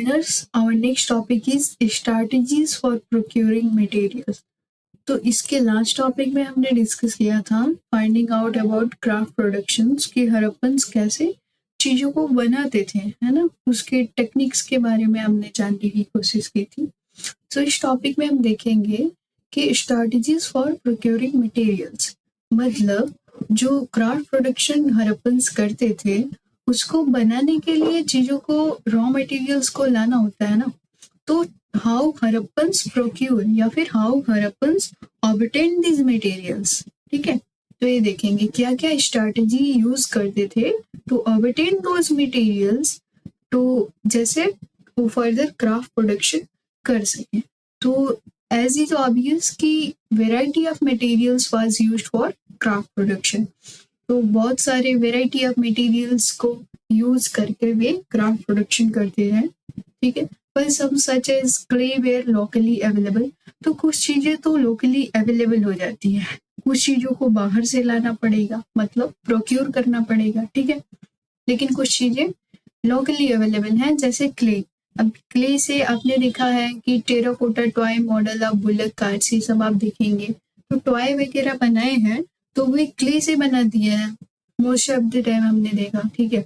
beginners, our next topic is strategies for procuring materials. तो इसके last topic में हमने डिस्कस किया था finding out about craft productions कि हड़प्पन्स कैसे चीज़ों को बनाते थे, है ना। उसके टेक्निक्स के बारे में हमने जानने की कोशिश की थी। तो इस टॉपिक में हम देखेंगे कि स्ट्रैटेजीज फॉर प्रोक्योरिंग मटेरियल्स, मतलब जो क्राफ्ट प्रोडक्शन हड़प्पन्स करते थे उसको बनाने के लिए चीज़ों को रॉ मटेरियल्स को लाना होता है ना। तो हाउ हड़प्पन्स प्रोक्यूर या फिर how Harappans obtain this materials, ठीक है। तो ये देखेंगे क्या क्या स्ट्रैटेजी यूज करते थे टू ऑब्टेन दोज मटेरियल्स, तो जैसे वो फर्दर क्राफ्ट प्रोडक्शन कर सकें। तो एज इज ऑब्वियस कि variety of materials was used for craft production. तो बहुत सारे वेराइटी ऑफ मटेरियल्स को यूज करके वे क्राफ्ट प्रोडक्शन करते हैं, ठीक है। पर सब such as clay ware locally available, तो कुछ चीजें तो लोकली अवेलेबल हो जाती हैं, कुछ चीजों को बाहर से लाना पड़ेगा, मतलब प्रोक्योर करना पड़ेगा, ठीक है। लेकिन कुछ चीजें लोकली अवेलेबल हैं, जैसे क्ले। अब क्ले से आपने देखा है कि terracotta toy model of bullock cards, ये सब आप देखेंगे तो टॉय वगैरह बनाए हैं तो वे क्ले से बना दिए हैं मोस्ट ऑफ द टाइम हमने देखा, ठीक है।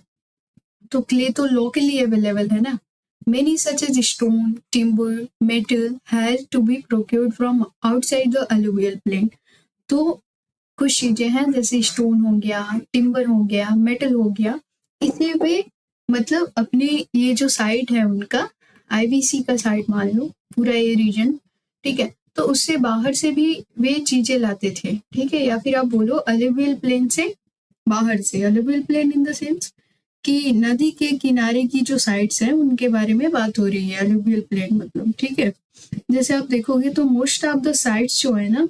तो क्ले तो लोकली अवेलेबल है ना। Many such as stone, timber, metal has to be procured from outside the alluvial plain. तो कुछ चीजें हैं जैसे स्टोन हो गया, टिम्बर हो गया, मेटल हो गया, इसे वे मतलब अपने ये जो साइट है उनका IBC का साइट मान लो, पूरा ये रीजन, ठीक है। तो उससे बाहर से भी वे चीजें लाते थे, ठीक है। या फिर आप बोलो अलुवियल प्लेन से बाहर से, alluvial plain in the sense कि नदी के किनारे की जो साइट्स हैं उनके बारे में बात हो रही है, अलुवियल प्लेन मतलब, ठीक है। जैसे आप देखोगे तो मोस्ट ऑफ द साइट्स जो है ना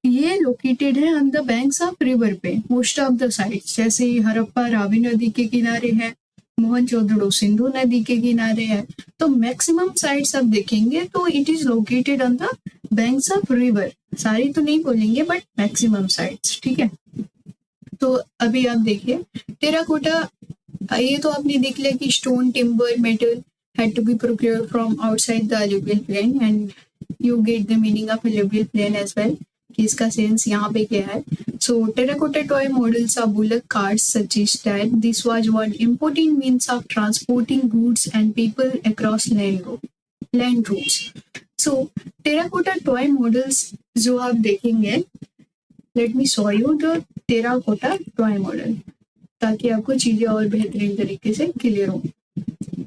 ये लोकेटेड है on the banks of river पे, मोस्ट ऑफ द साइट्स। जैसे हड़प्पा रावी नदी के किनारे है, मोहनजोदड़ो सिंधु नदी के किनारे है। तो मैक्सिमम साइट्स आप देखेंगे तो it is located on the banks of river. सारी तो नहीं बोलेंगे बट मैक्सिमम साइट्स, ठीक है। तो अभी आप देखिए टेराकोटा, ये तो आपने देख लिया कि stone, timber, metal had to be procured from outside the alluvial plain and you get the meaning of alluvial plain as well कि इसका सेंस यहाँ पे क्या है। So terracotta toy models of bullock carts suggest that this was one important means of transporting goods and people across land routes. So terracotta toy models जो आप देखेंगे, let me show you the terracotta toy model ताकि आपको चीजें और बेहतरीन तरीके से क्लियर हो।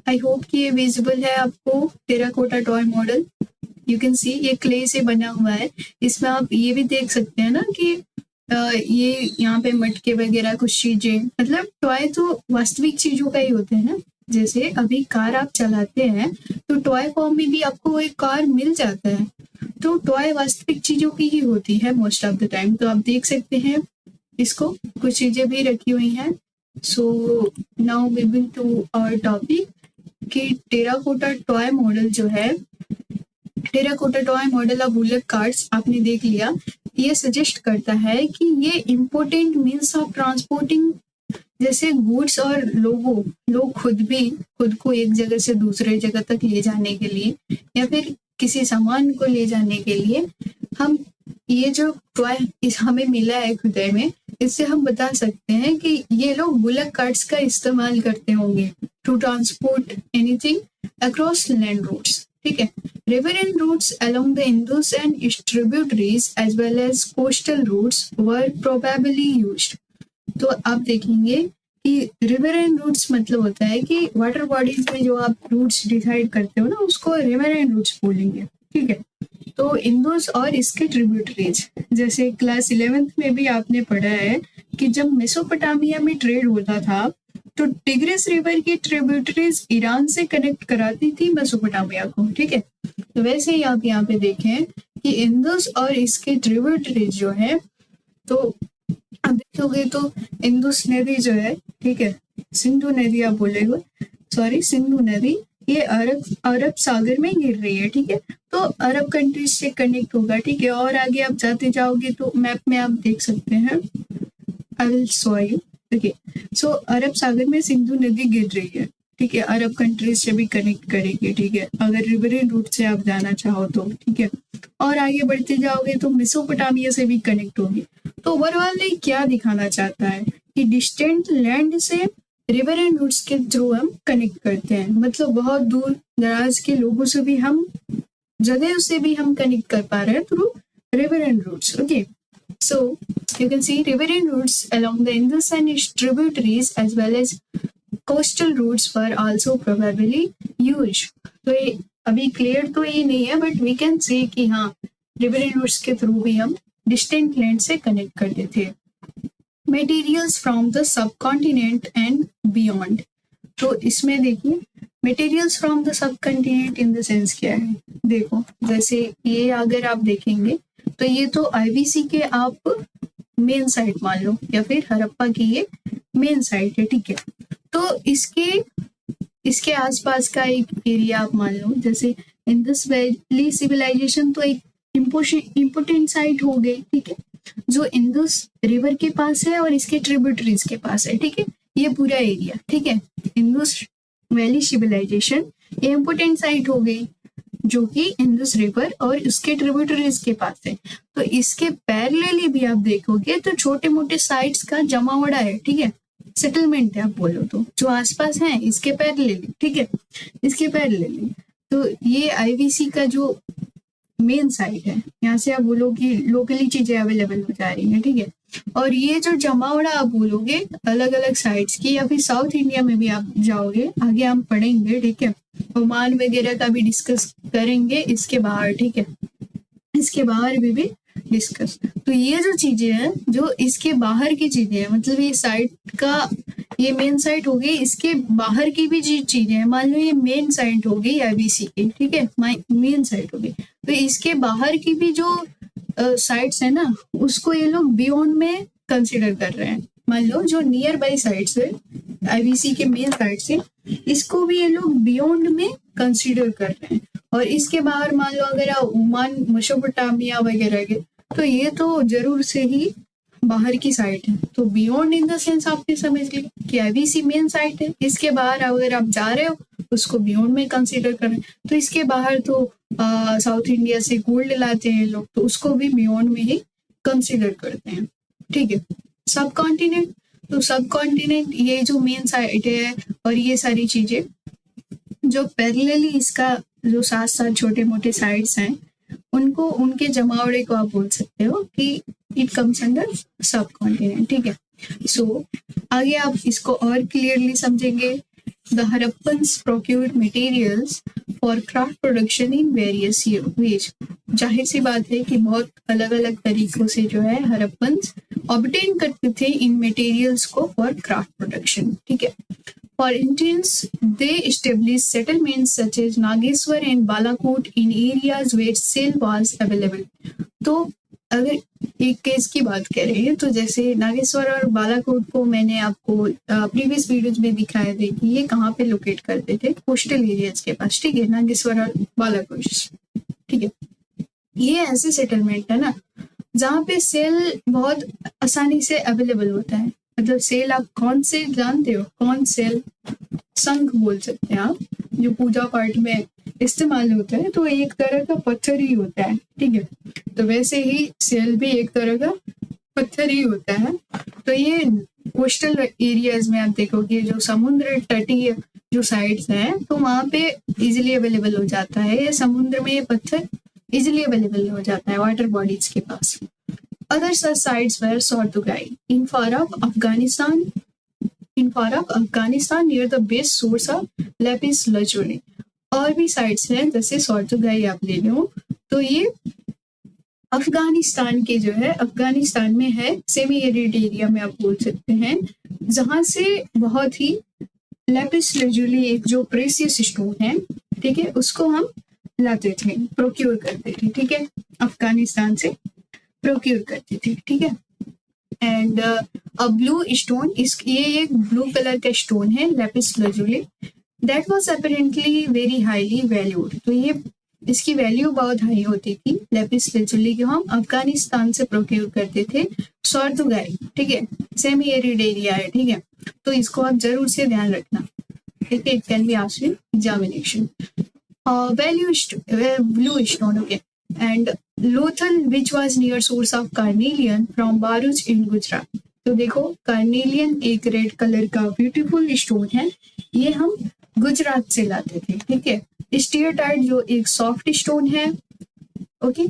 आई होप कि ये विजिबल है आपको terracotta toy model. You can see ये क्ले से बना हुआ है। इसमें आप ये भी देख सकते हैं ना कि ये यहाँ पे मटके वगैरह कुछ चीजें, मतलब टॉय तो वास्तविक चीजों का ही होते हैं ना। जैसे अभी कार आप चलाते हैं तो टॉय फॉर्म में भी आपको एक कार मिल जाता है, तो टॉय वास्तविक चीजों की ही होती है मोस्ट ऑफ द टाइम। तो आप देख सकते हैं इसको, कुछ चीजें भी रखी हुई हैं। So now moving to our topic कि टेराकोटा टॉय मॉडल जो है, terracotta toy model of bullock carts आपने देख लिया। ये सजेस्ट करता है कि ये इम्पोर्टेंट मीन्स ऑफ ट्रांसपोर्टिंग, जैसे गुड्स और लोग खुद को एक जगह से दूसरे जगह तक ले जाने के लिए या फिर किसी सामान को ले जाने के लिए हम ये जो टॉय हमें मिला है खुदाई में, इससे हम बता सकते हैं कि ये लोग बुलक कार्ट्स का इस्तेमाल करते होंगे to transport anything across land routes, ठीक है। River and routes along the Indus and its tributaries as well as coastal routes were probably used. तो आप देखेंगे कि रिवर एंड रूट्स मतलब होता है कि वाटर बॉडीज में जो आप रूट्स डिसाइड करते हो ना, उसको रिवर एंड रूट्स बोलेंगे, ठीक है। तो इंडस और इसके ट्रिब्यूटरीज, जैसे क्लास 11th में भी आपने पढ़ा है कि जब मेसोपोटामिया में ट्रेड होता था तो टिग्रिस रिवर की ट्रिब्यूटरीज ईरान से कनेक्ट कराती थी मेसोपोटामिया को, ठीक है। तो वैसे ही आप यहाँ पे देखें कि इंडस और इसके ट्रिब्यूटरीज जो है, तो आप देखोगे तो इंडस नदी जो है, ठीक है, सिंधु नदी आप बोलेगे, सॉरी सिंधु नदी, ये अरब सागर में गिर रही है, ठीक है। तो अरब कंट्रीज से कनेक्ट होगा, ठीक है। और आगे आप जाते जाओगे तो मैप में आप देख सकते हैं, I will show you, okay. So अरब सागर में सिंधु नदी गिर रही है, ठीक है, अरब कंट्रीज से भी कनेक्ट करेगी, ठीक है, अगर रिवरन रूट से आप जाना चाहो तो, ठीक है। और आगे बढ़ते जाओगे तो मेसोपोटामिया से भी कनेक्ट होगी। तो ओवरऑल ये क्या दिखाना चाहता है कि डिस्टेंट लैंड से रिवर एंड रूट्स के थ्रू हम कनेक्ट करते हैं, मतलब बहुत दूर दराज के लोगों से भी हम, जगह से भी हम कनेक्ट कर पा रहे हैं through river and roots. Okay, so you can see river and roots along the Indus and its tributaries as well as coastal routes were also probably used. तो ये अभी क्लियर तो ये नहीं है, बट वी कैन से कि हाँ रिवर एंड रूट्स के थ्रू भी हम डिस्टेंट लैंड से कनेक्ट करते थे। Materials from the sub continent and beyond. तो इसमें देखिए materials from the sub continent in the sense क्या है, देखो जैसे ये अगर आप देखेंगे तो ये तो आईवीसी के आप मेन साइट मान लो, या फिर हड़प्पा की ये मेन साइट है, ठीक है। तो इसके आसपास का एक एरिया आप मान लो, जैसे इंडस वैली सिविलाइजेशन तो एक इम्पोर्टेंट साइट हो गई, ठीक है, जो इंडस रिवर के पास है और इसके ट्रिब्यूटरीज के पास है, ठीक है, ये पूरा एरिया, ठीक है। इंडस वैली सिविलाइजेशन ये इम्पोर्टेंट साइट हो गई जो कि इंडस रिवर और उसके ट्रिब्यूटरीज के पास है। तो इसके पैरेलली भी आप देखोगे तो छोटे मोटे साइट्स का जमावड़ा है, ठीक है, सेटलमेंट है आप बोलो तो, जो आसपास है इसके पैरेलली, ठीक है, इसके पैरेलली। तो ये आईवीसी का जो मेन साइट है, यहाँ से आप बोलोगे लोकली चीजें अवेलेबल हो जा रही हैं, ठीक है। और ये जो जमावड़ा आप बोलोगे अलग अलग साइट्स की, या फिर साउथ इंडिया में भी आप जाओगे, आगे हम पढ़ेंगे, ठीक है, ओमान वगैरह का भी डिस्कस करेंगे इसके बाहर, ठीक है, इसके बाहर भी डिस्कस। तो ये जो चीजें हैं जो इसके बाहर की चीजें हैं, मतलब ये साइट का ये मेन साइट होगी, इसके बाहर की भी चीजें हैं, मान लो ये मेन साइट होगी आईवीसी की, ठीक है, मेन साइट होगी, तो इसके बाहर की भी जो साइट्स है ना उसको ये लोग बियॉन्ड में कंसिडर कर रहे हैं। मान लो जो नियर बाई साइट्स है आईवीसी के मेन साइट्स है, इसको भी ये लोग बियॉन्ड में कंसिडर कर रहे हैं। और इसके बाहर मान लो अगर आप ओमान मेसोपोटामिया वगैरह के, तो ये तो जरूर से ही बाहर की साइट है। तो बियॉन्ड इन द सेंस आपने समझ लिया कि आईवीसी मेन साइट है, इसके बाहर अगर आप जा रहे हो उसको बियॉन्ड में कंसिडर करें। तो इसके बाहर तो साउथ इंडिया से गोल्ड लाते हैं लोग, तो उसको भी बियॉन्ड में ही कंसिडर करते हैं, ठीक है। सब कॉन्टिनेंट, तो सब कॉन्टिनेंट ये जो मेन साइट है और ये सारी चीजें जो पैरेलली इसका जो साथ साथ छोटे मोटे साइट्स हैं उनको, उनके जमावड़े को आप बोल सकते हो कि it comes under subcontinent, ठीक है। सो आगे आप इसको और क्लियरली समझेंगे। The Harappans procured materials for craft production in various ways. जाहिर सी बात है कि बहुत अलग अलग तरीकों से जो है हड़प्पन्स ऑब्टेन करते थे इन मटेरियल्स को फॉर क्राफ्ट प्रोडक्शन, ठीक है। For instance, they established settlements such as Nageswar and Balakot in areas where sail was available. तो अगर एक केस की बात करें तो जैसे नागेश्वर और बालाकोट को मैंने आपको प्रीवियस वीडियोज में दिखाए थे कि ये कहाँ पे लोकेट करते थे, कोस्टल एरियाज के पास, ठीक है, नागेश्वर और बालाकोट, ठीक है। ये ऐसे सेटलमेंट है ना जहाँ पे सेल बहुत आसानी से अवेलेबल होता है। मतलब सेल आप कौन से जानते हो, कौन सेल, शंख बोल सकते हैं आप, जो पूजा पाठ में इस्तेमाल होता है, तो एक तरह का पत्थर ही होता है, ठीक है। तो वैसे ही सेल भी एक तरह का पत्थर ही होता है। तो ये कोस्टल एरियाज में आप देखोगे जो समुद्र तटीय जो साइड्स हैं तो वहां पे इजिली अवेलेबल हो जाता है, ये समुद्र में ये पत्थर इजिली अवेलेबल हो जाता है वाटर बॉडीज के पास। Other such sites were Sortugai in Farab, Afghanistan. In Farab, Afghanistan near the base source of lapis lazuli. और भी साइट्स हैं जैसे सोर्टुगाई आप ले लो, तो ये अफगानिस्तान के जो है, अफगानिस्तान में है, सेमी एरिड एरिया में आप बोल सकते हैं, जहां से बहुत ही लैपिस लजुली एक जो प्रेसियस स्टोन है, ठीक है, उसको हम लाते थे, प्रोक्योर करते थे, ठीक है, अफगानिस्तान से प्रोक्योर करते थे, ठीक है। एंड अ ब्लू स्टोन, ये एक ब्लू कलर का स्टोन है lapis lazuli, that was apparently very highly valued. तो ये इसकी वैल्यू बहुत हाई होती थी लैपिस लजुली को हम अफगानिस्तान से प्रोक्योर करते थे। सोर्तुगाई, ठीक है, सेमी एरिड एरिया है, ठीक है, तो इसको आप जरूर से ध्यान रखना। ठीक है, it can be asked in examination. Blue stone, okay, and Lothal, which was near source of carnelian from Bharuch in Gujarat. तो देखो कार्नेलियन एक रेड कलर का ब्यूटीफुल स्टोन है, ये हम गुजरात से लाते थे. ठीक है. स्टीयरटाइट जो एक सॉफ्ट स्टोन है, ओके,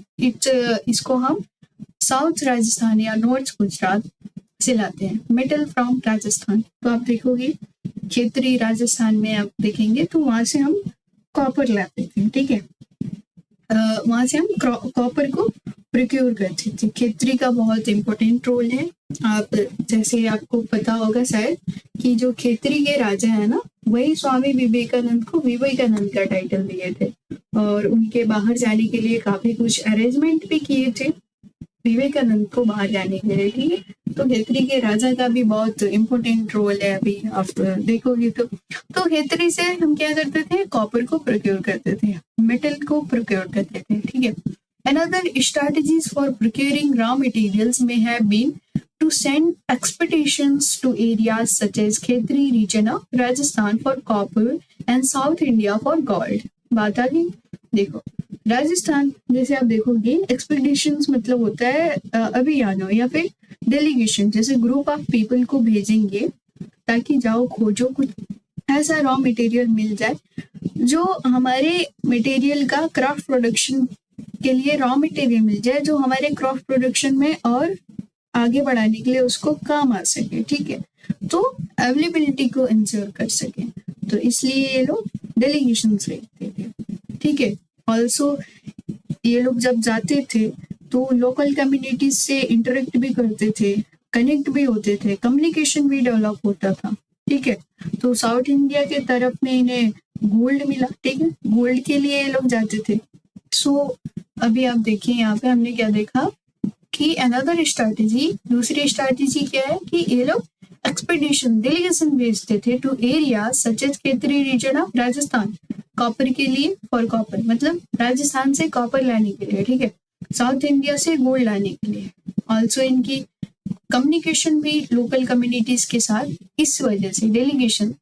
इसको हम साउथ राजस्थान या नॉर्थ गुजरात से लाते हैं. मेटल फ्रॉम राजस्थान, तो आप देखोगे खेतरी राजस्थान में आप देखेंगे तो वहां से हम कॉपर लाते थे. ठीक है. वहां से हम कॉपर को प्रोक्योर करते थे. खेतरी का बहुत इम्पोर्टेंट रोल है. आप जैसे आपको पता होगा शायद कि जो खेतरी के राजा है ना, वही स्वामी विवेकानंद को विवेकानंद का टाइटल दिए थे और उनके बाहर जाने के लिए काफी कुछ अरेंजमेंट भी किए थे विवेकानंद को बाहर जाने के लिए. ठीक है. तो खेतरी के राजा का भी बहुत इम्पोर्टेंट रोल है. अभी आप देखोगे तो खेतरी से हम क्या करते थे, कॉपर को प्रोक्योर करते थे, मेटल को प्रोक्योर करते थे. ठीक है. Another strategies for procuring raw materials may have been to send expeditions to areas such as Khetri region of Rajasthan for copper and South India for gold. बात आ गई. देखो राजस्थान जैसे आप देखोगे एक्सपेडिशंस मतलब होता है अभियानों या फिर डेलीगेशन, जैसे ग्रुप ऑफ पीपल को भेजेंगे ताकि जाओ खोजो कुछ ऐसा रॉ मटेरियल मिल जाए जो हमारे मटेरियल का क्राफ्ट प्रोडक्शन के लिए रॉ मटेरियल मिल जाए जो हमारे क्राफ्ट प्रोडक्शन में और आगे बढ़ाने के लिए उसको काम आ सके. ठीक है. तो अवेलेबिलिटी को इंश्योर कर सके, तो इसलिए ये लोग डेलीगेशन भेजते थे. ठीक है. ऑल्सो ये लोग जब जाते थे तो लोकल कम्युनिटीज से इंटरेक्ट भी करते थे, कनेक्ट भी होते थे, कम्युनिकेशन भी डेवलप होता था. ठीक है. तो साउथ इंडिया के तरफ में इन्हें गोल्ड मिला. ठीक है. गोल्ड के लिए ये लोग जाते थे. सो अभी आप देखिए यहाँ पे हमने क्या देखा कि अनदर स्ट्रैटेजी, दूसरी स्ट्रैटेजी क्या है कि ये लोग एक्सपेडिशन डेलीगेशन भेजते थे to area such as Khetri region of Rajasthan, copper के लिए, फॉर कॉपर मतलब राजस्थान से कॉपर लाने के लिए. ठीक है. साउथ इंडिया से गोल्ड लाने के लिए. ऑल्सो इनकी कम्युनिकेशन भी लोकल कम्युनिटीज के साथ, इस वजह से डेलीगेशन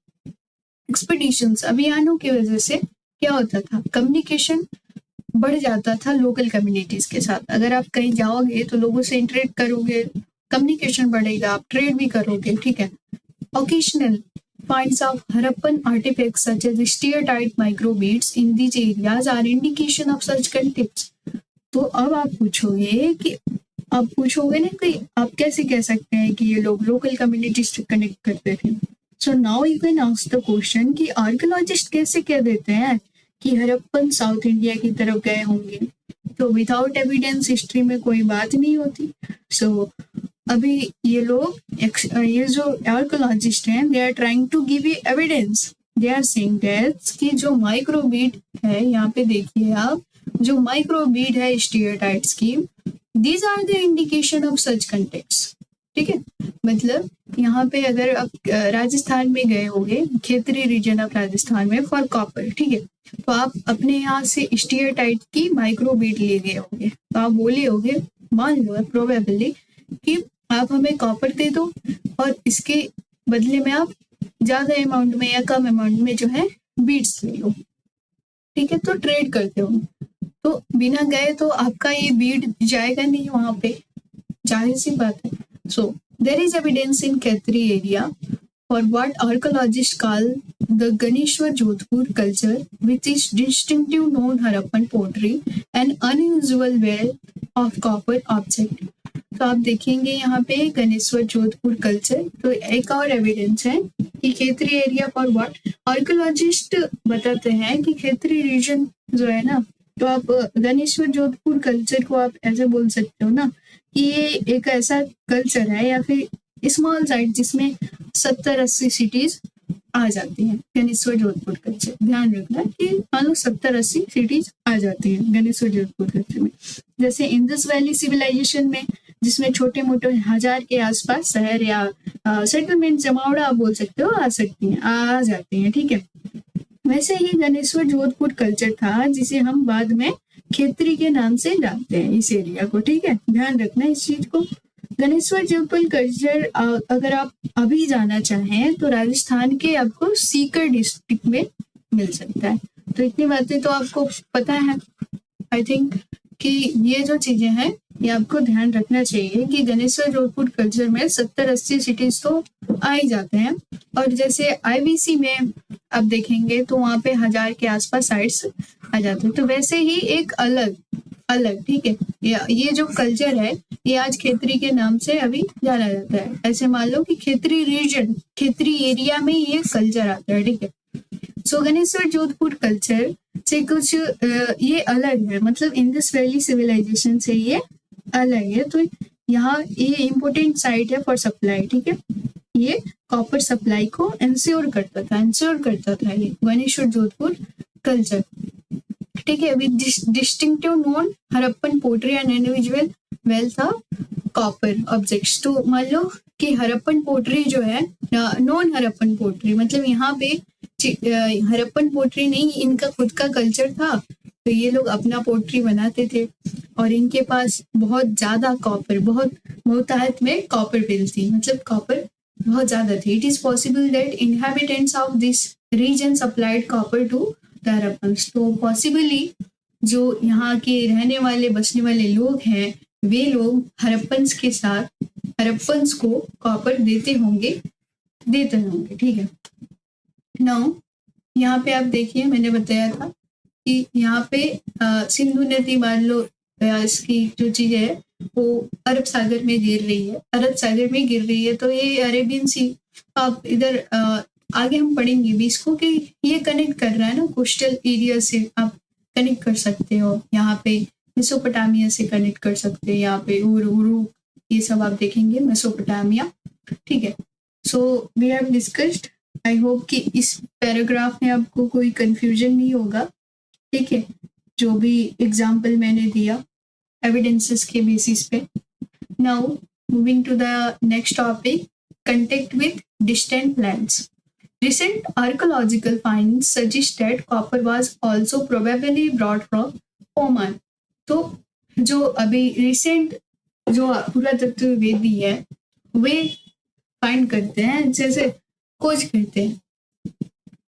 एक्सपेडिशन अभियानों की वजह से क्या होता था, कम्युनिकेशन बढ़ जाता था लोकल कम्युनिटीज के साथ. अगर आप कहीं जाओगे तो लोगों से इंटरेक्ट करोगे, कम्युनिकेशन बढ़ेगा, आप ट्रेड भी करोगे. ठीक है. Occasional finds of Harappan artifacts such as steatite microbeads in these areas are indication of such contexts. तो अब आप पूछोगे ना कि आप कैसे कह सकते हैं कि ये लोग लोकल कम्युनिटीज से कनेक्ट करते थे. So now you can ask the question कि आर्कियोलॉजिस्ट कैसे कह देते हैं कि हरप्पन साउथ इंडिया की तरफ गए होंगे. तो विदाउट एविडेंस हिस्ट्री में कोई बात नहीं होती. सो अभी ये लोग ये जो आर्कियोलॉजिस्ट हैं, they are trying to give you evidence. They are saying that कि जो माइक्रोबीड है, यहाँ पे देखिए आप, जो माइक्रोबीड है स्टीयरटाइट्स की, these are the indication of such context. ठीक है. मतलब यहाँ पे अगर आप राजस्थान में गए होंगे, खेतरी रीजन ऑफ राजस्थान में फॉर कॉपर, ठीक है, तो आप अपने यहाँ से स्टीयरटाइट की माइक्रोबीड ले गए होंगे, तो आप बोले होंगे, मान लो प्रोबेबली कि आप हमें कॉपर दे दो और इसके बदले में आप ज्यादा अमाउंट में या कम अमाउंट में जो है बीड्स ले लो. ठीक है. तो ट्रेड करते हो, तो बिना गए तो आपका ये बीड जाएगा नहीं वहां पे, जाहिर सी बात है. So there is evidence in Khetri area for what archaeologists call the Ganeshwar Jodhpur culture, which is distinctive known Harappan pottery and unusual wealth of copper object. तो आप देखेंगे यहाँ पे गणेश्वर जोधपुर कल्चर. तो एक और एविडेंस है कि Khetri area for what, archaeologist बताते हैं कि खेतरी रीजन जो है ना, तो आप गणेश्वर जोधपुर कल्चर को आप ऐसे बोल सकते हो ना कि ये एक ऐसा कल्चर है या फिर स्मॉल साइट जिसमें 70-80 सिटीज आ जाती हैं. गणेश्वर जोधपुर कल्चर, ध्यान रखना कि मान लो 70-80 सिटीज आ जाती हैं गणेश्वर जोधपुर कल्चर में. जैसे इंडस वैली सिविलाइजेशन में, जिसमें छोटे मोटे 1000 के आसपास शहर या सेटलमेंट, जमावड़ा आप बोल सकते हो, आ जाती हैं. ठीक है. वैसे ही गणेश्वर जोधपुर कल्चर था जिसे हम बाद में खेतरी के नाम से जानते हैं इस एरिया को. ठीक है. ध्यान रखना इस चीज को. गणेश्वर जोधपुर कल्चर अगर आप अभी जाना चाहें तो राजस्थान के आपको सीकर डिस्ट्रिक्ट में मिल सकता है। तो इतनी बातें तो आपको पता है आई थिंक कि ये जो चीजें हैं ये आपको ध्यान रखना चाहिए कि गणेश्वर जोधपुर कल्चर में 70-80 सिटीज तो आ ही जाते हैं। और जैसे आईबीसी में आप देखेंगे तो वहाँ पे 1000 के आसपास साइट्स आ जाते हैं। तो वैसे ही एक अलग अलग ठीक है, ये जो कल्चर है ये आज खेतरी के नाम से अभी जाना जाता है। ऐसे मान लो कि खेतरी रीजन, खेतरी एरिया में ये कल्चर आता है, ठीक है। सो गणेश्वर जोधपुर कल्चर से कुछ ये अलग है, मतलब इंडस वैली सिविलाइजेशन से ये अलग है। तो यहाँ ये इम्पोर्टेंट साइट है फॉर सप्लाई, ठीक है। ये कॉपर सप्लाई को इंश्योर करता था ये गणेश्वर जोधपुर कल्चर, ठीक है। With distinctive non Harappan pottery and individual wealth of copper objects. तो मान लो कि हरप्पन पोट्री जो है, नॉन हरप्पन पोट्री मतलब यहाँ पे हरप्पन पोट्री नहीं, इनका खुद का कल्चर था। तो ये लोग अपना पोट्री बनाते थे और इनके पास बहुत ज्यादा कॉपर, बहुत बहुतायत में कॉपर बिल थी, मतलब कॉपर बहुत ज्यादा थी। It is possible that inhabitants of this region supplied copper to the Harappans. तो पॉसिबली जो यहाँ के रहने वाले बसने वाले लोग हैं वे लोग हरप्पन्स के साथ हरप्पन्स को कॉपर देते होंगे, ठीक है। नाउ यहाँ पे आप देखिए, मैंने बताया था कि यहाँ पे सिंधु नदी मान लो इसकी जो चीज है वो अरब सागर में गिर रही है। तो ये अरेबियन सी, आप इधर आगे हम पढ़ेंगे भी इसको कि ये कनेक्ट कर रहा है ना कोस्टल एरिया से, आप कनेक्ट कर सकते हो। यहाँ पे मेसोपोटामिया से कनेक्ट कर सकते हैं, यहाँ पे उरू ये सब आप देखेंगे मेसोपोटामिया, ठीक है। So we have discussed, I hope कि इस पैराग्राफ में आपको कोई कंफ्यूजन नहीं होगा, ठीक है। जो भी एग्जाम्पल मैंने दिया एविडेंसेस के बेसिस पे। Now moving to the next topic, contact with distant lands. Recent archaeological finds suggest that copper was also probably brought from Oman. तो जो अभी रिसेंट जो पुरातत्ववेदी है वे फाइंड करते हैं, जैसे खोज करते हैं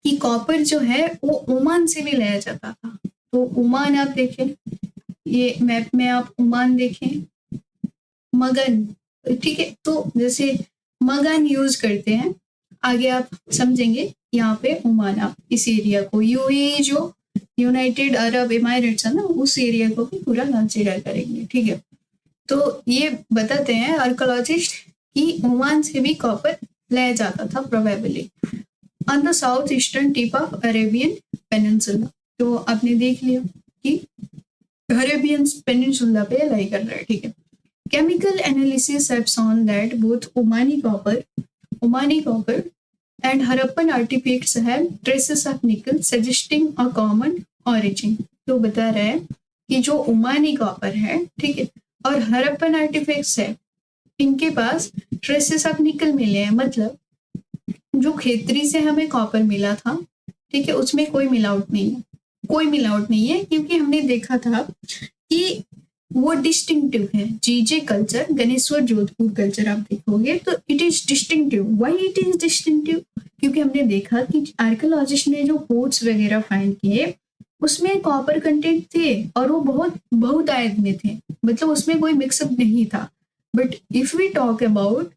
कि कॉपर जो है वो ओमान से भी लाया जाता था। तो ओमान आप देखें, ये मैप में आप ओमान देखें, मगन, ठीक है। तो जैसे मगन यूज करते हैं, आगे आप समझेंगे यहाँ पे ओमान, आप इस एरिया को यूएई जो यूनाइटेड अरब एमिरेट्स है ना, उस एरिया को भी पूरा कंसीडर करेंगे, ठीक है। तो ये बताते हैं आर्कोलॉजिस्ट कि ओमान से भी कॉपर लाया जाता था probably on the south eastern tip of Arabian peninsula. तो आपने देख लिया कि अरेबियन पेनिनसुला पे लाई कर रहा है, ठीक है। Chemical analysis have shown that both Omani copper and Harappan artifacts have traces of nickel, suggesting a common origin. तो बता रहा है कि जो ओमानी कॉपर है, ठीक है, और हरप्पन आर्टिफैक्ट्स है, इनके पास ट्रेसेस ऑफ निकल मिले हैं। मतलब जो खेतरी से हमें कॉपर मिला था, ठीक है, उसमें कोई मिलावट नहीं है, क्योंकि हमने देखा था कि वो डिस्टिंक्टिव है। जीजे कल्चर, गणेश्वर जोधपुर कल्चर आप देखोगे तो it is distinctive. Why it is distinctive? क्योंकि हमने देखा कि आर्कियोलॉजिस्ट ने जो पोर्ट्स वगैरह फाइंड किए उसमें कॉपर कंटेंट थे और वो बहुत आयत में थे, मतलब उसमें कोई मिक्सअप नहीं था। But if we talk about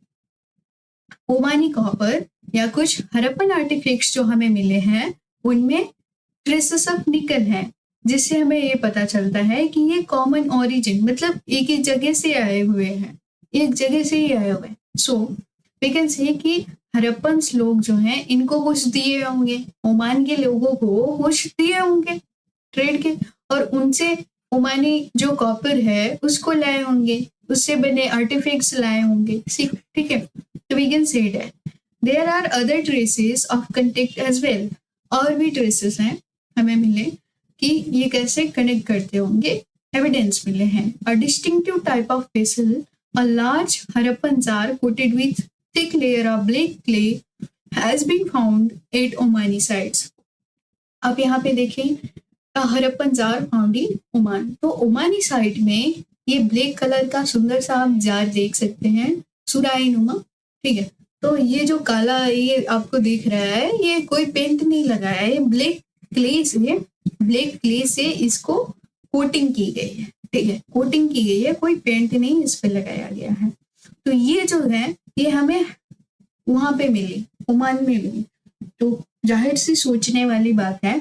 Omani copper या कुछ हरप्पन आर्टिफैक्ट्स जो हमें मिले हैं, उनमें ट्रेसेस ऑफ निकल है, जिससे हमें ये पता चलता है कि ये कॉमन ओरिजिन, मतलब एक ही जगह से आए हुए हैं, एक जगह से ही आए हुए हैं। सो वी कैन से कि हरप्पन्स लोग जो हैं इनको कुछ दिए होंगे, ओमान के लोगों को कुछ दिए होंगे ट्रेड के, और उनसे ओमानी जो कॉपर है उसको लाए होंगे, उससे बने आर्टिफैक्ट्स लाए होंगे, ठीक है। तो we can say that there are other traces of contact as well. और भी ट्रेसेस हैं हमें मिले कि ये कैसे कनेक्ट करते होंगे, एविडेंस मिले हैं। अ distinctive type of vessel, a large Harappan jar coated with thick layer of black clay has been found at Omani sites. आप यहाँ पे देखें, Harappan jar found in Oman. तो ओमानी साइट में ये ब्लैक कलर का सुंदर सा आप जार देख सकते हैं, सुराही नुमा, ठीक है। तो ये जो काला ये आपको दिख रहा है, ये कोई पेंट नहीं लगाया है, ये ब्लैक क्ले से, ब्लैक क्ले से इसको कोटिंग की गई है, ठीक है, कोटिंग की गई है, कोई पेंट नहीं इस पे लगाया गया है। तो ये जो है ये हमें वहां पे मिली, ओमान में मिली। तो जाहिर सी सोचने वाली बात है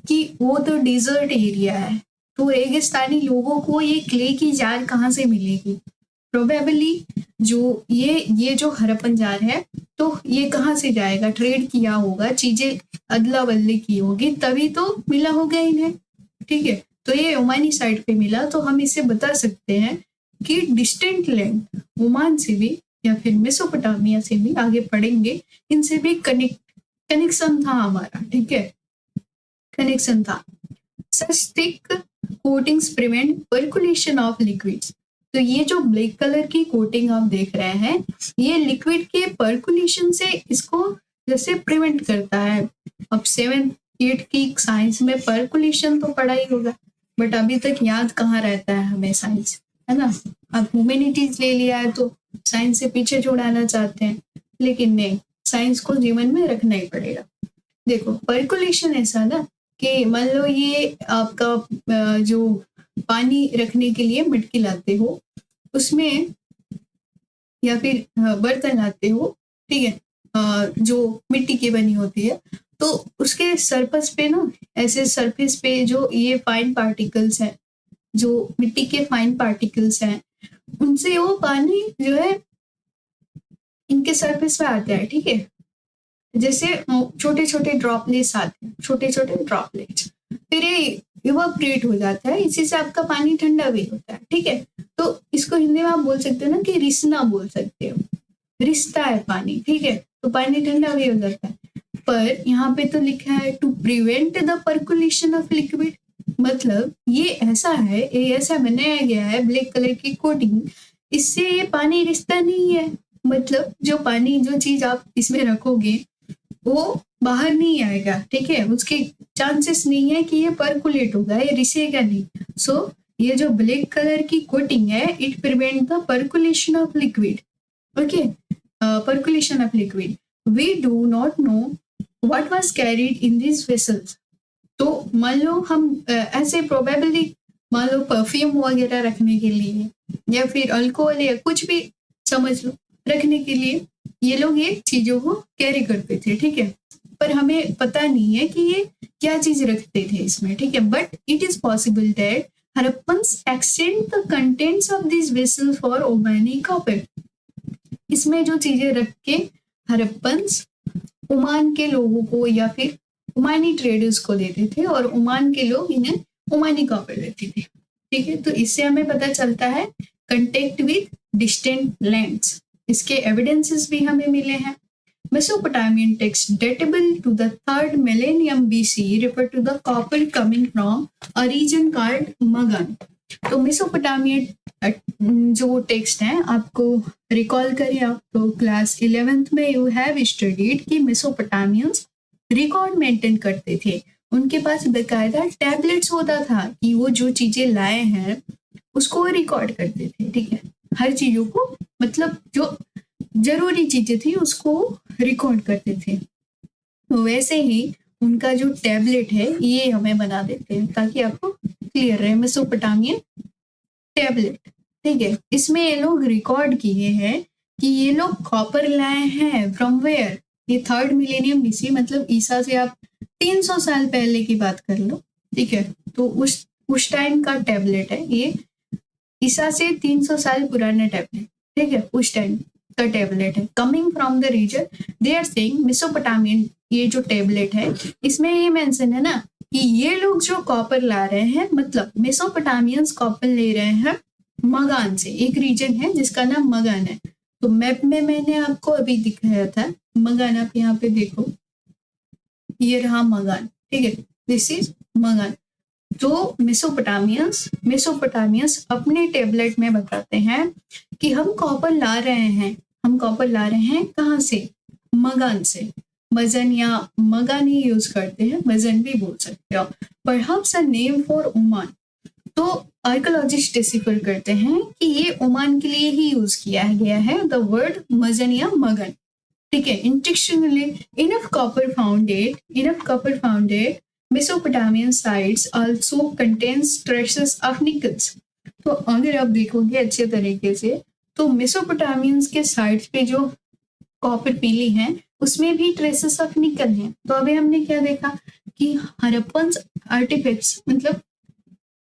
कि वो तो डिजर्ट एरिया है, तो रेगिस्तानी लोगों को ये क्ले की जार कहाँ से मिलेगी? प्रोबेबली जो ये जो हरप्पन जार है, तो ये कहाँ से जाएगा? ट्रेड किया होगा, चीजें अदला बदली की होगी, तभी तो मिला होगा इन्हें, ठीक है। तो ये ओमानी साइड पे मिला, तो हम इसे बता सकते हैं कि डिस्टेंट लैंड ओमान से भी या फिर मेसोपोटामिया से भी, आगे पढ़ेंगे, इनसे भी कनेक्शन था हमारा, ठीक है, कनेक्शन था। Such thick coatings prevent percolation of liquids. तो ये जो ब्लैक कलर की कोटिंग आप देख रहे हैं, ये लिक्विड के पर्कुलेशन से इसको जैसे प्रिवेंट करता है। अब 7-8 की साइंस में पर्कुलेशन तो पढ़ा ही होगा, बट अभी तक याद कहाँ रहता है हमें साइंस, है ना। अब ह्यूमैनिटीज ले लिया है तो साइंस से पीछे छुड़ाना चाहते हैं, लेकिन नहीं, साइंस को जीवन में रखना ही पड़ेगा। देखो पर्कुलेशन ऐसा ना कि मान लो ये आपका जो पानी रखने के लिए मटकी लाते हो उसमें, या फिर बर्तन लाते हो, ठीक है, जो मिट्टी की बनी होती है, तो उसके सरफेस पे ना, ऐसे सरफेस पे जो ये फाइन पार्टिकल्स हैं, जो मिट्टी के फाइन पार्टिकल्स हैं, उनसे वो पानी जो है इनके सरफेस पे आता है, ठीक है। जैसे छोटे छोटे ड्रॉपलेट्स आते हैं, छोटे छोटे ड्रॉपलेट्स, फिर ये इवापोरेट हो जाता है, इसी से आपका पानी ठंडा भी होता है, ठीक है। तो इसको हिंदी में आप बोल सकते हो ना कि रिसना बोल सकते हो, रिसता है पानी, ठीक है, तो पानी ठंडा भी हो जाता है। पर यहाँ पे तो लिखा है to prevent the percolation of liquid, मतलब ये ऐसा है, ये ऐसा बनाया गया है ब्लैक कलर की कोटिंग, इससे ये पानी रिसता नहीं है, मतलब जो पानी, जो चीज आप इसमें रखोगे वो बाहर नहीं आएगा, ठीक है, उसके चांसेस नहीं है कि ये पर्कुलेट होगा, ये रिसेगा नहीं। सो ये जो ब्लैक कलर की कोटिंग है, it prevent the percolation of liquid, okay, percolation of liquid. We do not know what was carried in this vessels. तो मान लो हम ऐसे प्रोबेबली मान लो परफ्यूम वगैरह रखने के लिए या फिर अल्कोहल या कुछ भी समझ लो रखने के लिए ये लोग ये चीजों को कैरी करते थे, ठीक है, पर हमें पता नहीं है कि ये क्या चीज रखते थे इसमें, ठीक है। But it is possible that Harappans exchange the contents of this vessels for Omani copper. इसमें जो चीजें रख के हरप्पन्स ओमान के लोगों को या फिर ओमानी ट्रेडर्स को देते थे और ओमान के लोग इन्हें ओमानी कॉपर देते थे, ठीक है। तो इससे हमें पता चलता है कंटेक्ट विद डिस्टेंट लैंड्स, इसके एविडेंसेस भी हमें मिले हैं। Mesopotamian text datable to the 3rd millennium BC refer to the copper coming from a region called Magan. तो मेसोपोटामियन जो टेक्स्ट है, आपको रिकॉल करें आप तो क्लास 11th में यू हैव स्टडीड कि मेसोपोटामियंस रिकॉर्ड मेंटेन करते थे, उनके पास बेकायदा टैबलेट्स होता था कि वो जो चीजें लाए हैं उसको रिकॉर्ड करते थे, ठीक है, हर चीजों को, मतलब जो जरूरी चीजें थी उसको रिकॉर्ड करते थे। तो वैसे ही उनका जो टैबलेट है ये हमें बना देते हैं ताकि आपको क्लियर रहे, मेसोपोटामियन टैबलेट, ठीक है। इसमें ये लोग रिकॉर्ड किए हैं कि ये लोग कॉपर लाए हैं फ्रॉम वेयर, ये 3rd मिलेनियम बीसी, मतलब ईसा से आप 300 साल पहले की बात कर लो, ठीक है। तो उस टाइम का टैबलेट है ये, ईसा से 300 साल पुराना टैबलेट, ठीक है, उस टाइम का टैबलेट है। Coming from the region they are saying Mesopotamian, ये जो टैबलेट है इसमें ये मेंशन है ना कि ये लोग जो कॉपर ला रहे हैं, मतलब मेसोपोटामियंस कॉपर ले रहे हैं मगान से, एक रीजन है जिसका नाम मगान है। तो मैप में मैंने आपको अभी दिखाया था मगान, आप यहाँ पे देखो, ये रहा मगान, ठीक है, दिस इज मगान। तो मेसोपोटामियंस अपने टैबलेट में बताते हैं कि हम कॉपर ला रहे हैं, हम कॉपर ला रहे हैं कहाँ से? मगान से। मजन या मगान ही यूज करते हैं, मजन भी बोल सकते हो। Perhaps a name for Oman, तो आर्कोलॉजिस्ट डिसिफर करते हैं कि ये ओमान के लिए ही यूज किया गया है द वर्ड मजन या मगन, ठीक है। Intentionally enough copper founded Mesopotamian sites also contains traces of nickels. तो अगर आप देखोगे अच्छे तरीके से तो मेसोपोटामियंस के साइट्स पे जो कॉपर पीली हैं उसमें भी ट्रेसेस ऑफ निकल हैं। तो अभी हमने क्या देखा कि हड़प्पन आर्टिफैक्ट्स, मतलब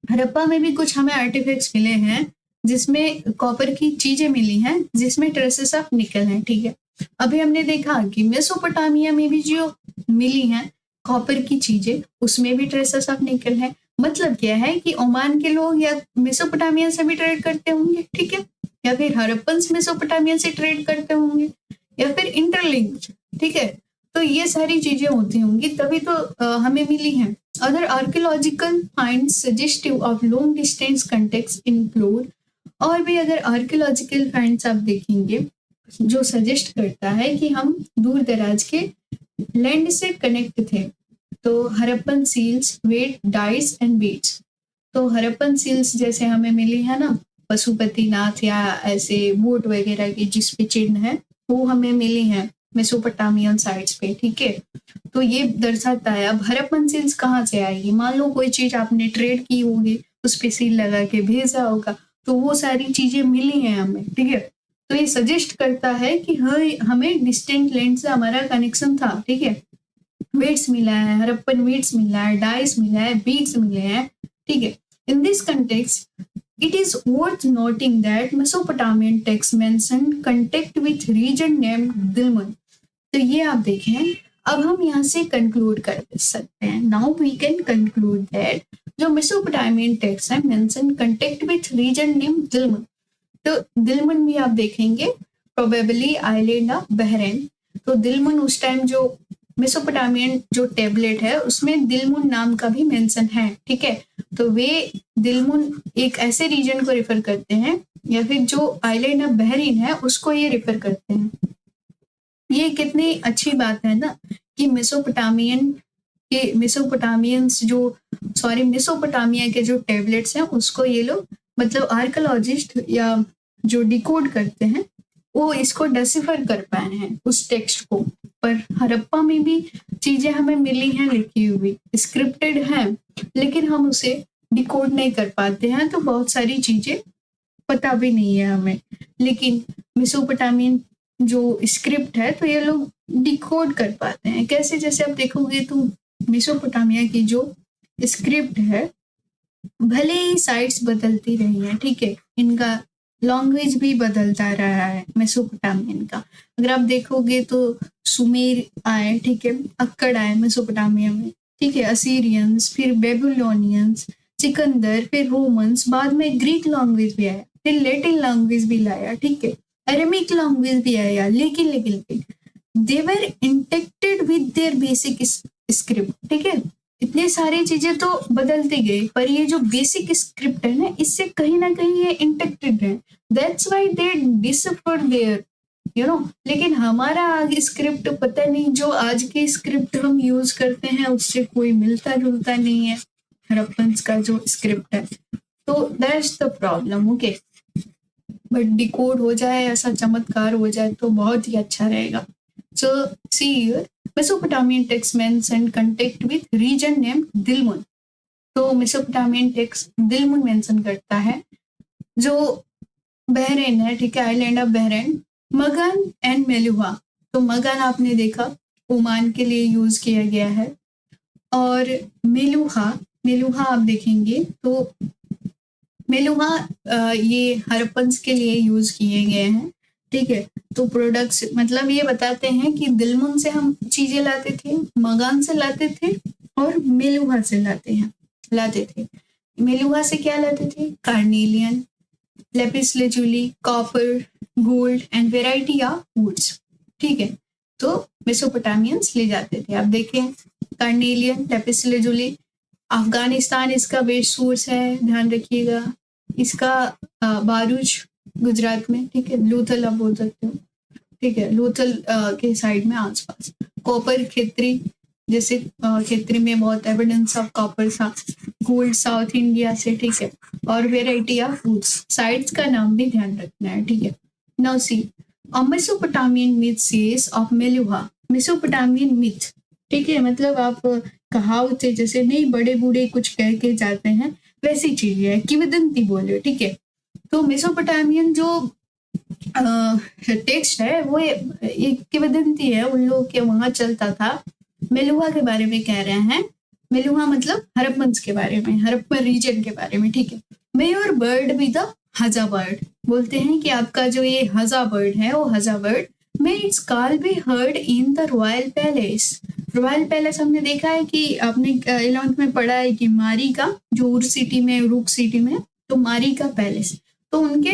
हड़प्पा में भी कुछ हमें आर्टिफैक्ट्स मिले हैं जिसमें कॉपर की चीजें मिली हैं जिसमें ट्रेसेस ऑफ निकल हैं, ठीक है। अभी हमने देखा कि मेसोपोटामिया में भी जो मिली हैं कॉपर की चीजें उसमें भी ट्रेसेस ऑफ निकल है। मतलब क्या है कि ओमान के लोग या मेसोपोटामिया से भी ट्रेड करते होंगे, ठीक है, या फिर हड़प्पन मेसोपोटामिया से ट्रेड करते होंगे या फिर इंटरलिंक्ड, ठीक है। तो ये सारी चीजें होती होंगी तभी तो हमें मिली हैं। Other archaeological finds suggestive of long distance context include, और भी अगर आर्कियोलॉजिकल फाइंड्स आप देखेंगे जो सजेस्ट करता है कि हम दूर दराज के लैंड से कनेक्ट थे। तो Harappan seals, weight, dice and beads. तो हड़प्पन सील्स जैसे हमें मिली है ना पशुपतिनाथ या ऐसे वोट वगैरह की जिसपे चिन्ह है वो हमें मिली हैं मेसोपोटामियन साइट्स पे, ठीक है। तो ये दर्शाता है अब हड़प्पन सील्स कहाँ से आएगी। मान लो कोई चीज आपने ट्रेड की होगी उस पे सील लगा के भेजा होगा तो वो सारी चीजें मिली हैं हमें, ठीक है। तो ये सजेस्ट करता है कि हाँ हमें डिस्टेंट लैंड से हमारा कनेक्शन था, ठीक है। वेट्स मिला है, हड़प्पन वेट्स मिला है, डाइस मिला है, बीट्स मिले हैं, ठीक है। In this context it is worth noting that Mesopotamian texts mention contact with region named Dilmun। तो ये आप देखें, अब हम यहाँ से कंक्लूड कर सकते हैं। Now we can conclude that जो मेसोपोटामियन टेक्स्ट है mention contact with region name Dilmun. तो दिलमुन भी आप देखेंगे प्रोबेबली आइलैंड ऑफ बहरीन। तो दिलमुन उस टाइम जो मेसोपोटामियन जो टेबलेट है उसमें दिलमुन नाम का भी मेंशन है, ठीक है। तो वे दिलमुन एक ऐसे रीजन को रेफर करते हैं या फिर जो आइलैंड ऑफ बहरीन है उसको ये रेफर करते हैं। ये कितनी अच्छी बात है ना कि मेसोपोटामिया के जो टेबलेट्स हैं उसको ये लोग मतलब आर्कियोलॉजिस्ट या जो डिकोड करते हैं वो इसको डिसिफर कर पाए हैं उस टेक्स्ट को। पर हड़प्पा में भी चीजें हमें मिली हैं लिखी हुई, स्क्रिप्टेड हैं, लेकिन हम उसे डिकोड नहीं कर पाते हैं। तो बहुत सारी चीजें पता भी नहीं है हमें। लेकिन मेसोपोटामियन जो स्क्रिप्ट है तो ये लोग डिकोड कर पाते हैं। कैसे? जैसे आप देखोगे तो मेसोपोटामिया की जो स्क्रिप्ट है भले ही साइट्स बदलती रही हैं, ठीक है, इनका लैंग्वेज भी बदलता रहा है मेसोपोटामियन का। अगर आप देखोगे तो सुमेर आए, ठीक है, अक्कड़ आए मेसोपोटामिया में, ठीक है, असीरियंस, फिर बेबीलोनियंस, सिकंदर, फिर रोमन्स, बाद में ग्रीक लैंग्वेज भी आया, फिर लैटिन लैंग्वेज भी लाया, ठीक है, अरेमिक लैंग्वेज भी आया। लेकिन दे वर इंटेक्टेड विद देयर बेसिक स्क्रिप्ट, ठीक है। इतने सारी चीजें तो बदलती गई पर ये जो बेसिक स्क्रिप्ट है ना इससे कहीं ना कहीं ये इंटेक्टेड है। दैट्स व्हाई दे डिसफर देयर लेकिन हमारा आगे स्क्रिप्ट पता नहीं, जो आज की स्क्रिप्ट हम यूज करते हैं उससे कोई मिलता जुलता नहीं है हड़प्पन का जो स्क्रिप्ट है। तो that's the problem. Okay, but decode हो जाए, ऐसा चमत्कार हो जाए तो बहुत ही अच्छा रहेगा। So see here, Mesopotamian text mention contact with region named Dilmun। तो Mesopotamian text Dilmun mention करता है जो बहरीन है, ठीक है, आइलैंड ऑफ बहरीन, मगन एंड मेलुहा। तो मगन आपने देखा ओमान के लिए यूज किया गया है और मेलुहा आप देखेंगे तो मेलुहा ये हड़प्पन्स के लिए यूज किए गए हैं, ठीक है। तो प्रोडक्ट्स मतलब ये बताते हैं कि दिलमुन से हम चीजें लाते थे, मगान से लाते थे और मेलुहा से लाते थे। मेलुहा से क्या लाते थे? Carnelian, lapis lazuli, copper, gold and variety of woods, ठीक है। तो मेसोपोटामियंस ले जाते थे। आप देखें कार्नेलियन, लेपिस लेजुली, अफगानिस्तान इसका बेस्ट सोर्स है, ध्यान रखिएगा। इसका बारूच गुजरात में, ठीक है, लोथल आप बोल सकते हो, ठीक है, लोथल के साइड में आसपास। कॉपर खेतरी जैसे खितरी में बहुत एविडेंस ऑफ कॉपर था, गोल्ड साउथ इंडिया से, ठीक है, और वेराइटी ऑफ फूड्स। साइट्स का नाम भी ध्यान रखना है, ठीक है। Now see Mesopotamian myth says of Meluhha. Mesopotamian myth, ठीक है, मतलब आप कहावतें जैसे नहीं बड़े बूढ़े कुछ कह के जाते हैं वैसी चीज है, किंवदंती बोले, ठीक है। तो मेसोपोटामियन जो टेक्स्ट है वो एक किंवदंती है, उन लोगों के वहां चलता था। मेलुहा के बारे में कह रहे हैं, मेलुहा मतलब हड़प्पन्स के बारे में, हड़प्पन रीजन के बारे में, ठीक है। मे योर बर्ड बी द हजा बर्ड, बोलते हैं कि आपका जो ये हजा बर्ड है वो हजा bird, may it's call be heard in the royal palace. Royal palace हमने देखा है कि आपने 11th में पढ़ा है कि मारी का जो उर सिटी में, रूक सिटी में, तो मारी का पैलेस, तो उनके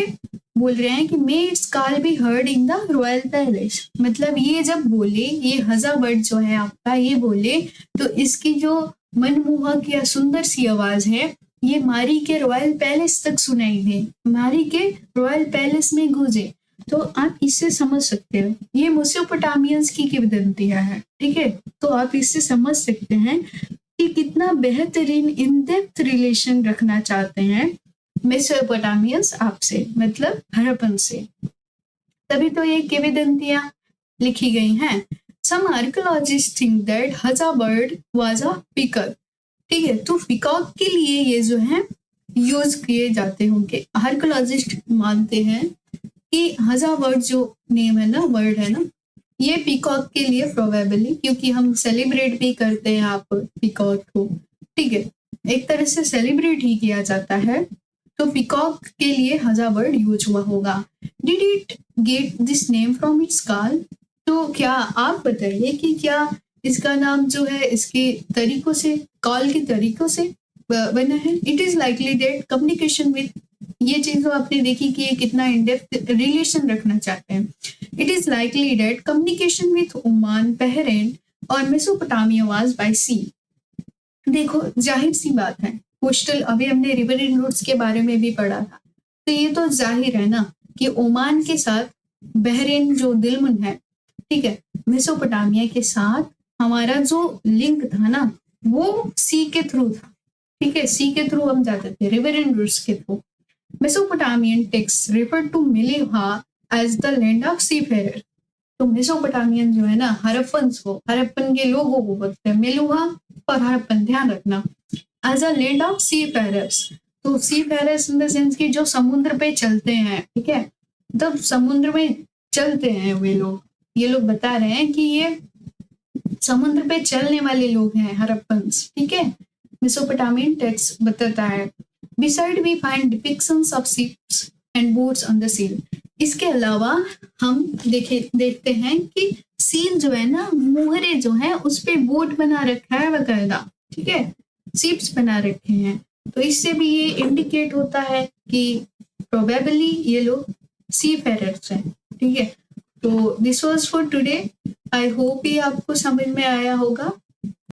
बोल रहे हैं कि may it's call be heard in the royal palace. मतलब ये जब बोले, ये हजा बर्ड जो है आपका ये बोले, तो इसकी जो मनमोहक या सुंदर सी आवाज है ये मारी के रॉयल पैलेस तक सुनाई दे, मारी के रॉयल पैलेस में गूंजे। तो आप इससे समझ सकते हो ये मेसोपोटामियंस की किंवदंतियां है, ठीक है। तो आप इससे समझ सकते हैं कि कितना बेहतरीन इन डेप्थ रिलेशन रखना चाहते हैं मेसोपोटामियंस आपसे, मतलब हड़प्पन से, तभी तो ये किंवदंतियां लिखी गई हैं। सम आर्कियोलॉजिस्ट थिंक दैट हजा बर्ड वाज अ पीकॉक, ठीक है। तो पीकॉक के लिए ये जो है यूज किए जाते होंगे। आर्कियोलॉजिस्ट मानते हैं कि हजा बर्ड जो नेम है ना, वर्ड है ना, ये पीकॉक के लिए प्रोबेबली, क्योंकि हम सेलिब्रेट भी करते हैं आप पीकॉक को, ठीक है, एक तरह से सेलिब्रेट ही किया जाता है, तो पीकॉक के लिए हजा बर्ड यूज हुआ होगा। Did it get this name from its call? तो क्या आप बताइए कि क्या इसका नाम जो है इसके तरीकों से, कॉल के तरीकों से बना है? It is likely that communication with, ये चीज आपने देखी कि ये कितना इन डेप्थ रिलेशन रखना चाहते हैं। It is likely that communication with Oman, Bahrain और मेसोपोटामिया वाज बाय सी। देखो जाहिर सी बात है, कोस्टल, अभी हमने रिवर इन रूट्स के बारे में भी पढ़ा था, तो ये तो जाहिर है ना कि ओमान के साथ बहरीन जो दिलमन है, ठीक है, मेसोपोटामिया के साथ हमारा जो लिंक था ना वो सी के थ्रू था, ठीक है, सी के थ्रू हम जाते थे, रिवर इन रूट्स के through. Mesopotamian text refer to Meluhha as the land of seafarer. तो मेसोपोटामियन जो है ना, हड़प्पन्स को, हड़प्पन के लोगों को बोलते हैं मेलुहा और हड़प्पन, ध्यान रखना, as a land of seafarers. तो सीफेरर्स इन द सेंस की जो समुद्र पे चलते हैं, ठीक है, तब समुद्र में चलते हैं वे लोग, ये लोग बता रहे हैं कि ये समुद्र पे चलने वाले लोग हैं हड़प्पन्स, ठीक है, मेसोपोटामियन टेक्स्ट बताता है। Beside we find depictions of ships and boats on the seal. इसके अलावा हम देखते हैं कि सील जो है ना, मोहरे जो है उस पे बोट बना रखा है वगैरह, ठीक है, शिप्स बना रखे हैं। तो इससे भी ये इंडिकेट होता है कि प्रोबेबली ये लोग सी फेरर्स हैं, ठीक है। तो this was for today. I hope ये आपको समझ में आया होगा।